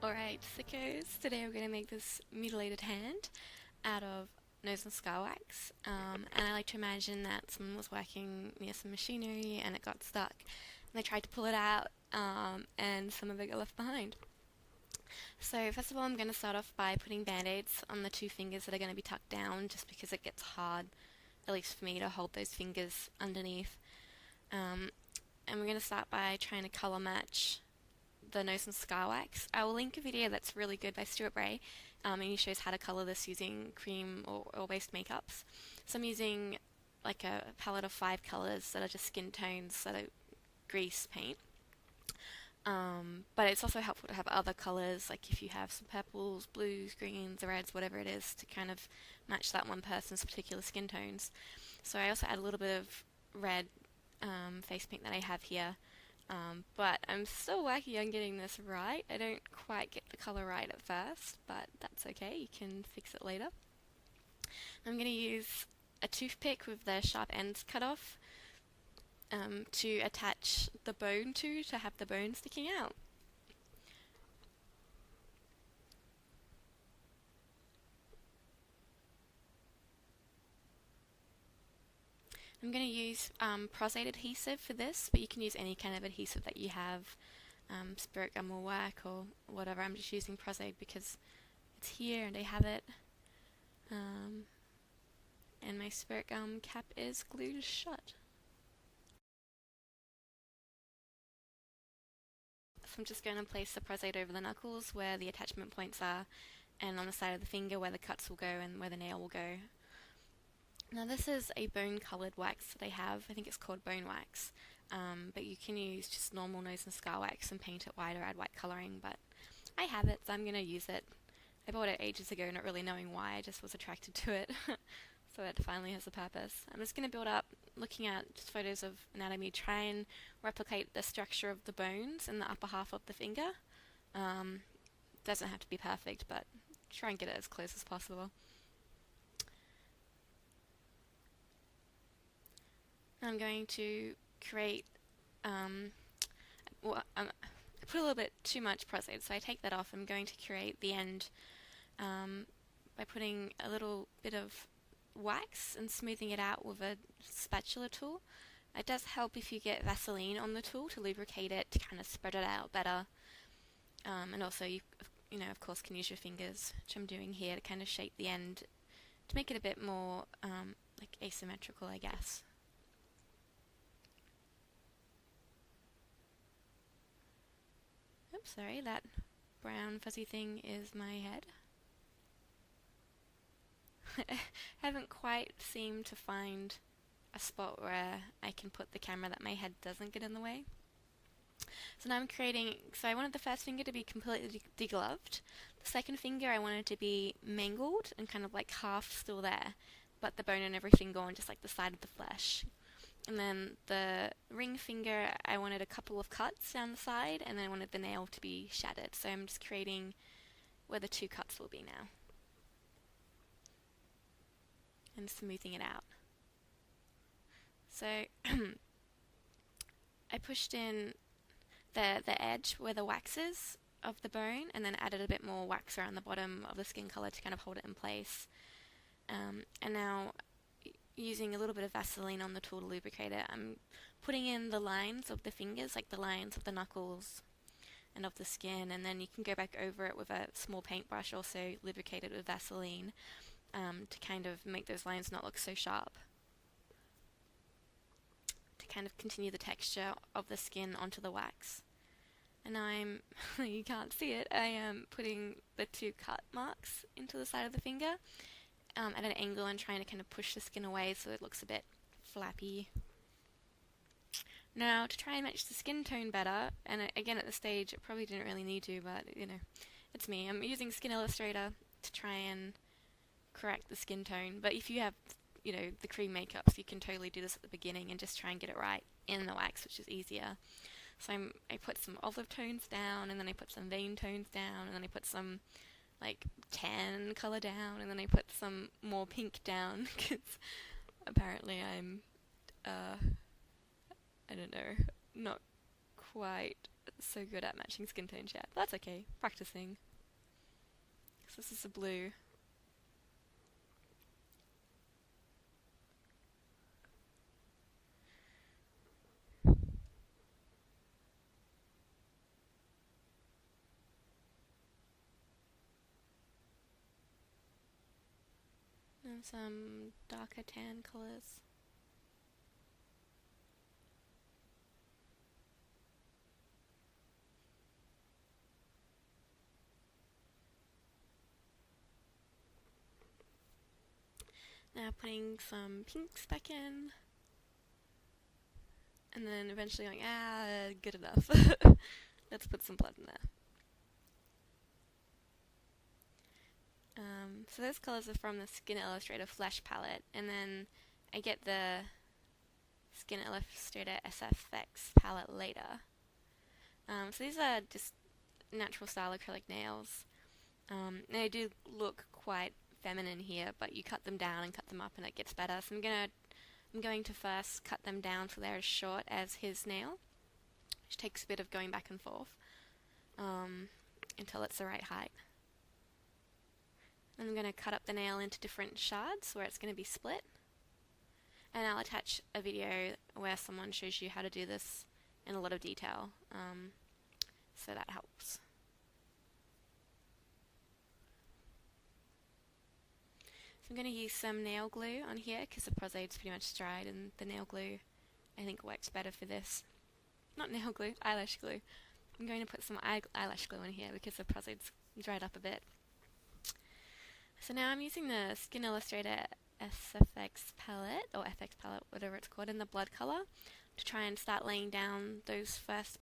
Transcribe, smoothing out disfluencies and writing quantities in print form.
Alright, sickos, today we're going to make this mutilated hand out of nose and skull wax. And I like to imagine that someone was working near some machinery and it got stuck. And they tried to pull it out, and some of it got left behind. So first of all, I'm going to start off by putting band-aids on the two fingers that are going to be tucked down, just because it gets hard, at least for me, to hold those fingers underneath. And we're going to start by trying to colour match the nose and scar wax. I will link a video that's really good by Stuart Bray, and he shows how to colour this using cream or oil-based makeups. So I'm using like a palette of 5 colours that are just skin tones that are grease paint. But it's also helpful to have other colours, like if you have some purples, blues, greens, reds, whatever it is, to kind of match that one person's particular skin tones. So I also add a little bit of red face paint that I have here. But I'm still working on getting this right. I don't quite get the colour right at first, but that's okay, you can fix it later. I'm going to use a toothpick with the sharp ends cut off to attach the bone to have the bone sticking out. I'm going to use Pros-Aide adhesive for this, but you can use any kind of adhesive that you have. Spirit gum will work or whatever. I'm just using Pros-Aide because it's here and I have it. And my spirit gum cap is glued shut. So I'm just going to place the Pros-Aide over the knuckles where the attachment points are, and on the side of the finger where the cuts will go and where the nail will go. Now this is a bone coloured wax that I have. I think it's called bone wax. But you can use just normal nose and scar wax and paint it white or add white colouring, but I have it, so I'm going to use it. I bought it ages ago, not really knowing why, I just was attracted to it. So it finally has a purpose. I'm just going to build up, looking at just photos of anatomy, try and replicate the structure of the bones in the upper half of the finger. Doesn't have to be perfect, but try and get it as close as possible. I'm going to create, I put a little bit too much Pros-Aide, so I take that off. I'm going to create the end by putting a little bit of wax and smoothing it out with a spatula tool. It does help if you get Vaseline on the tool to lubricate it, to kind of spread it out better. And also you know, of course, can use your fingers, which I'm doing here, to kind of shape the end to make it a bit more like asymmetrical, I guess. Oops, sorry, that brown fuzzy thing is my head. I haven't quite seemed to find a spot where I can put the camera that my head doesn't get in the way. So now I'm creating, so I wanted the first finger to be completely degloved. The second finger I wanted to be mangled and kind of like half still there, but the bone and everything gone, just like the side of the flesh. And then the ring finger, I wanted a couple of cuts down the side, and then I wanted the nail to be shattered. So I'm just creating where the 2 cuts will be now. And smoothing it out. So I pushed in the edge where the wax is of the bone, and then added a bit more wax around the bottom of the skin color to kind of hold it in place. And now, using a little bit of Vaseline on the tool to lubricate it, I'm putting in the lines of the fingers, like the lines of the knuckles and of the skin, and then you can go back over it with a small paintbrush, also lubricated with Vaseline, to kind of make those lines not look so sharp. To kind of continue the texture of the skin onto the wax. And now you can't see it, I am putting the 2 cut marks into the side of the finger at an angle and trying to kind of push the skin away so it looks a bit flappy. Now, to try and match the skin tone better, and again at this stage it probably didn't really need to, but you know, it's me. I'm using Skin Illustrator to try and correct the skin tone, but if you have, you know, the cream makeups, you can totally do this at the beginning and just try and get it right in the wax, which is easier. So I put some olive tones down, and then I put some vein tones down, and then I put some like tan color down, and then I put some more pink down because apparently I'm I don't know, not quite so good at matching skin tones yet. But that's okay. Practicing. So this is a blue. And some darker tan colours. Now putting some pinks back in. And then eventually going, good enough. Let's put some blood in there. So those colours are from the Skin Illustrator Flash palette, and then I get the Skin Illustrator SFX palette later. So these are just natural style acrylic nails. They do look quite feminine here, but you cut them down and cut them up and it gets better. So I'm going to first cut them down so they're as short as his nail, which takes a bit of going back and forth until it's the right height. I'm going to cut up the nail into different shards where it's going to be split, and I'll attach a video where someone shows you how to do this in a lot of detail, so that helps. So I'm going to use some nail glue on here because the Pros-Aid's pretty much dried, and the nail glue I think works better for this. Not nail glue, eyelash glue. I'm going to put some eyelash glue in here because the Pros-Aid's dried up a bit. So now I'm using the Skin Illustrator SFX palette, or FX palette, whatever it's called, in the blood colour, to try and start laying down those first